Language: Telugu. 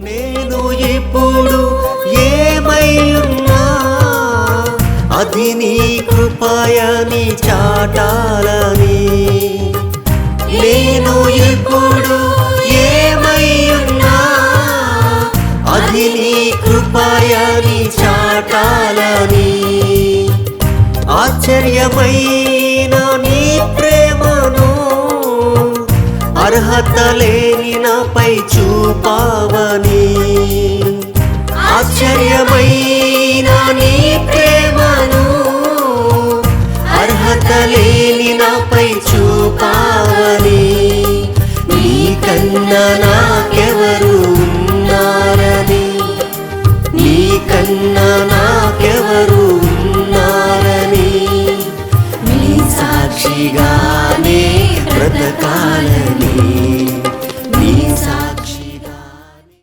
నేను ఇప్పుడు ఏమై ఉన్నా అది నీ కృపయని చాటాలని. నేను ఇప్పుడు ఏమై ఉన్నా అది నీ కృపయని చాటాలని. ఆశ్చర్యమైన నీ ప్రేమను అర్హత లేని నాపై చూపావని. ఆశ్చర్యమైన నీ ప్రేమను అర్హత లేని నాపై చూపావని. నీకన్నా